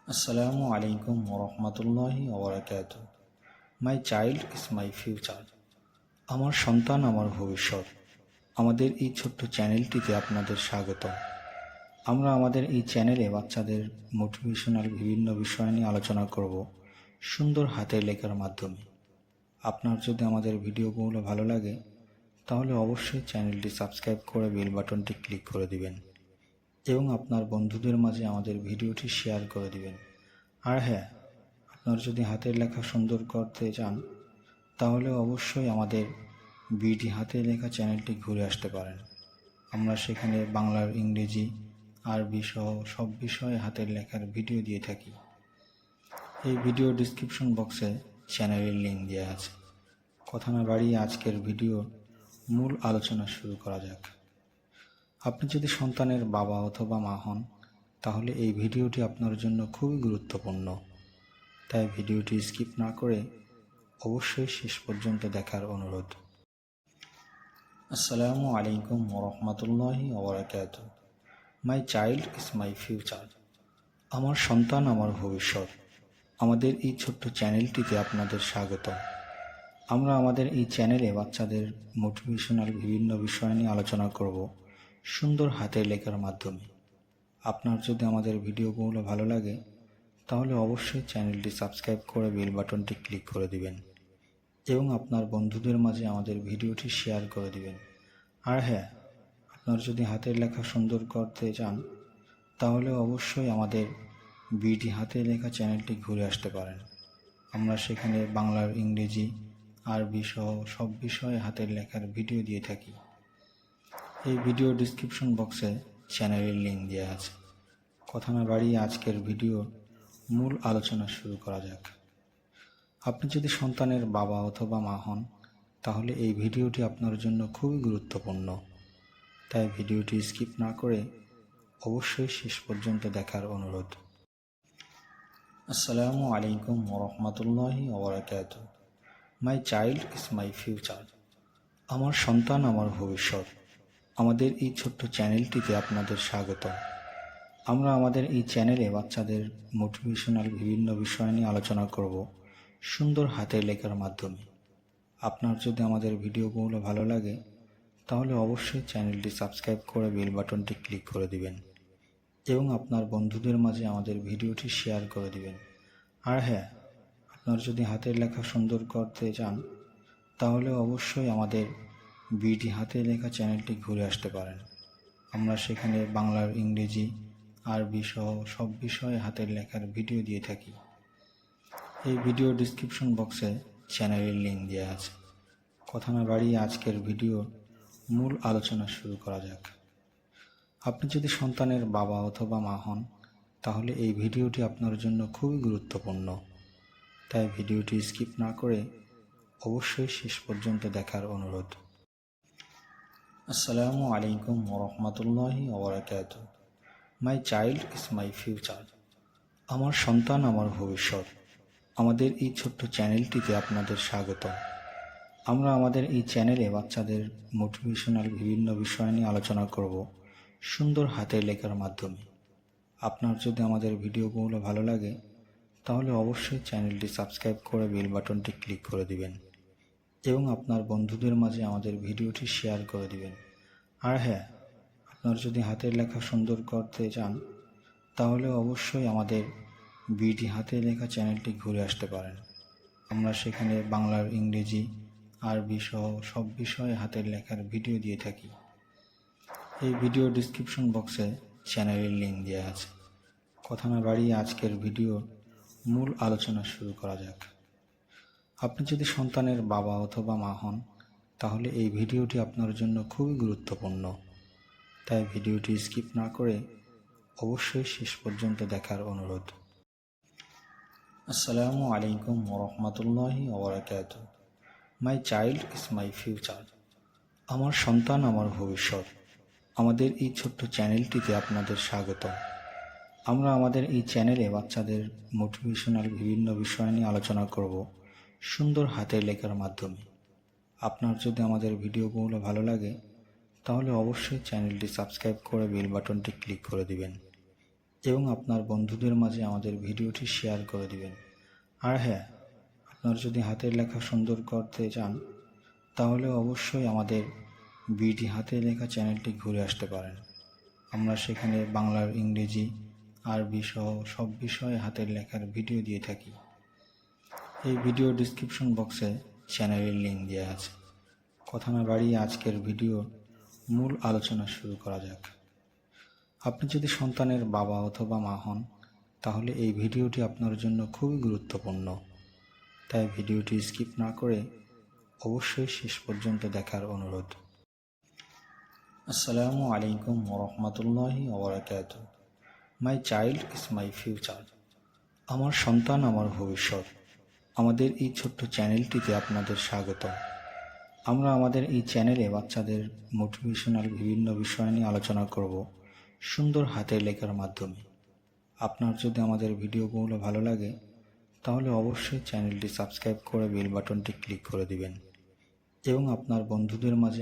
Assalamu alaikum warahmatullahi wabarakatuh. My child is my future. আমার সন্তান আমার ভবিষ্যৎ। আমাদের এই ছোট্ট চ্যানেলটিতে আপনাদের স্বাগত। আমরা আমাদের এই চ্যানেলে বাচ্চাদের মোটিভেশনাল বিভিন্ন বিষয় নিয়ে আলোচনা করব সুন্দর হাতের লেখার মাধ্যমে। আপনার যদি আমাদের ভিডিওগুলো ভালো লাগে তাহলে অবশ্যই চ্যানেলটি সাবস্ক্রাইব করে বেল বাটনটি ক্লিক করে দিবেন এবং আপনার বন্ধুদের মাঝে আমাদের ভিডিওটি শেয়ার করে দিবেন। আর হ্যাঁ, আপনার যদি হাতের লেখা সুন্দর করতে চান তাহলে অবশ্যই আমাদের বিডি হাতের লেখা চ্যানেলটি ঘুরে আসতে পারেন। আমরা সেখানে বাংলার, ইংরেজি, আরবি সহ সব বিষয়ে হাতের লেখার ভিডিও দিয়ে থাকি। এই ভিডিও ডিসক্রিপশন বক্সে চ্যানেলের লিঙ্ক দেওয়া আছে। কথা না বাড়িয়ে আজকের ভিডিওর মূল আলোচনা শুরু করা যাক। আপনি যদি সন্তানের বাবা অথবা মা হন তাহলে এই ভিডিওটি আপনার জন্য খুবই গুরুত্বপূর্ণ, তাই ভিডিওটি স্কিপ না করে অবশ্যই শেষ পর্যন্ত দেখার অনুরোধ। আসসালামু আলাইকুম ওরহমতুল্লাহি ওবরাকাতুহ। My child is my future. আমার সন্তান আমার ভবিষ্যৎ। আমাদের এই ছোট্ট চ্যানেলটিতে আপনাদের স্বাগত। আমরা আমাদের এই চ্যানেলে বাচ্চাদের মোটিভেশনাল বিভিন্ন বিষয় নিয়ে আলোচনা করব সুন্দর হাতের লেখার মাধ্যমে। আপনার যদি আমাদের ভিডিওগুলো ভালো লাগে তাহলে অবশ্যই চ্যানেলটি সাবস্ক্রাইব করে বেল বাটনটি ক্লিক করে দিবেন এবং আপনার বন্ধুদের মাঝে আমাদের ভিডিওটি শেয়ার করে দিবেন। আর হ্যাঁ, আপনার যদি হাতের লেখা সুন্দর করতে চান তাহলে অবশ্যই আমাদের বিডি হাতের লেখা চ্যানেলটি ঘুরে আসতে পারেন। আমরা সেখানে বাংলার, ইংরেজি, আরবি সহ সব বিষয়ে হাতের লেখার ভিডিও দিয়ে থাকি। এই ভিডিও ডিসক্রিপশন বক্সে চ্যানেলের লিঙ্ক দেওয়া আছে। কথা না বাড়িয়ে আজকের ভিডিওর মূল আলোচনা শুরু করা যাক। আপনি যদি সন্তানের বাবা অথবা মা হন তাহলে এই ভিডিওটি আপনার জন্য খুবই গুরুত্বপূর্ণ, তাই ভিডিওটি স্কিপ না করে অবশ্যই শেষ পর্যন্ত দেখার অনুরোধ। আসসালামু আলাইকুম ওরহমতুল্লাহি ওবরাকাতুহ। My child is my future. আমার সন্তান আমার ভবিষ্যৎ। আমাদের এই ছোট্ট চ্যানেলটিতে আপনাদের স্বাগত। আমরা আমাদের এই চ্যানেলে বাচ্চাদের মোটিভেশনাল বিভিন্ন বিষয় নিয়ে আলোচনা করব সুন্দর হাতের লেখার মাধ্যমে। আপনার যদি আমাদের ভিডিওগুলো ভালো লাগে তাহলে অবশ্যই চ্যানেলটি সাবস্ক্রাইব করে বেল বাটনটি ক্লিক করে দিবেন এবং আপনার বন্ধুদের মাঝে আমাদের ভিডিওটি শেয়ার করে দিবেন। আর হ্যাঁ, আপনার যদি হাতের লেখা সুন্দর করতে চান তাহলে অবশ্যই আমাদের বিডি হাতের লেখা চ্যানেলটি ঘুরে আসতে পারেন। আমরা সেখানে বাংলার, ইংরেজি, আরবি সহ সব বিষয়ে হাতের লেখার ভিডিও দিয়ে থাকি। এই ভিডিও ডিসক্রিপশন বক্সে চ্যানেলের লিঙ্ক দেওয়া আছে। কথা না বাড়িয়ে আজকের ভিডিওর মূল আলোচনা শুরু করা যাক। আপনি যদি সন্তানের বাবা অথবা মা হন তাহলে এই ভিডিওটি আপনার জন্য খুবই গুরুত্বপূর্ণ, তাই ভিডিওটি স্কিপ না করে অবশ্যই শেষ পর্যন্ত দেখার অনুরোধ। আসসালামু আলাইকুম ওরহমতুল্লাহি ওবরাকাতুহ। My child is my future. আমার সন্তান আমার ভবিষ্যৎ। আমাদের এই ছোট্ট চ্যানেলটিতে আপনাদের স্বাগত। আমরা আমাদের এই চ্যানেলে বাচ্চাদের মোটিভেশনাল বিভিন্ন বিষয় নিয়ে আলোচনা করব সুন্দর হাতের লেখার মাধ্যমে। আপনার যদি আমাদের ভিডিওগুলো ভালো লাগে তাহলে অবশ্যই চ্যানেলটি সাবস্ক্রাইব করে বেল বাটনটি ক্লিক করে দিবেন এবং আপনার বন্ধুদের মাঝে আমাদের ভিডিওটি শেয়ার করে দিবেন। আর হ্যাঁ, আপনার যদি হাতের লেখা সুন্দর করতে চান তাহলে অবশ্যই আমাদের বিডি হাতের লেখা চ্যানেলটি ঘুরে আসতে পারেন। আমরা সেখানে বাংলার, ইংরেজি, আরবি সহ সব বিষয়ে হাতের লেখার ভিডিও দিয়ে থাকি। এই ভিডিও ডিসক্রিপশন বক্সে চ্যানেলের লিঙ্ক দেওয়া আছে। কথা না বাড়িয়ে আজকের ভিডিওর মূল আলোচনা শুরু করা যাক। আপনি যদি সন্তানের বাবা অথবা মা হন তাহলে এই ভিডিওটি আপনার জন্য খুবই গুরুত্বপূর্ণ, তাই ভিডিওটি স্কিপ না করে অবশ্যই শেষ পর্যন্ত দেখার অনুরোধ। আসসালামু আলাইকুম ওরহমতুল্লাহি ওবরাকাতুহ। My child is my future. আমার সন্তান আমার ভবিষ্যৎ। আমাদের এই ছোট্ট চ্যানেলটিতে আপনাদের স্বাগত। আমরা আমাদের এই চ্যানেলে বাচ্চাদের মোটিভেশনাল বিভিন্ন বিষয় নিয়ে আলোচনা করব সুন্দর হাতের লেখার মাধ্যমে। আপনার যদি আমাদের ভিডিওগুলো ভালো লাগে তাহলে অবশ্যই চ্যানেলটি সাবস্ক্রাইব করে বেল বাটনটি ক্লিক করে দিবেন এবং আপনার বন্ধুদের মাঝে আমাদের ভিডিওটি শেয়ার করে দিবেন। আর হ্যাঁ, আপনার যদি হাতের লেখা সুন্দর করতে চান তাহলে অবশ্যই আমাদের বিডি হাতের লেখা চ্যানেলটি ঘুরে আসতে পারেন। আমরা সেখানে বাংলার, ইংরেজি, আরবি সহ সব বিষয়ে হাতের লেখার ভিডিও দিয়ে থাকি। এই ভিডিও ডিসক্রিপশন বক্সে চ্যানেলের লিঙ্ক দেওয়া আছে। কথা না বাড়িয়ে আজকের ভিডিওর মূল আলোচনা শুরু করা যাক। আপনি যদি সন্তানের বাবা অথবা মা হন তাহলে এই ভিডিওটি আপনার জন্য খুবই গুরুত্বপূর্ণ, তাই ভিডিওটি স্কিপ না করে অবশ্যই শেষ পর্যন্ত দেখার অনুরোধ। আসসালামু আলাইকুম ওরহমতুল্লাহি ওবরাকাতুহু। My child is my future. আমার সন্তান আমার ভবিষ্যৎ। আমাদের এই ছোট্ট চ্যানেলটিতে আপনাদের স্বাগত। আমরা আমাদের এই চ্যানেলে বাচ্চাদের মোটিভেশনাল বিভিন্ন বিষয় নিয়ে আলোচনা করব সুন্দর হাতের লেখার মাধ্যমে। আপনার যদি আমাদের ভিডিওগুলো ভালো লাগে তাহলে অবশ্যই চ্যানেলটি সাবস্ক্রাইব করে বেল বাটনটি ক্লিক করে দিবেন এবং আপনার বন্ধুদের মাঝে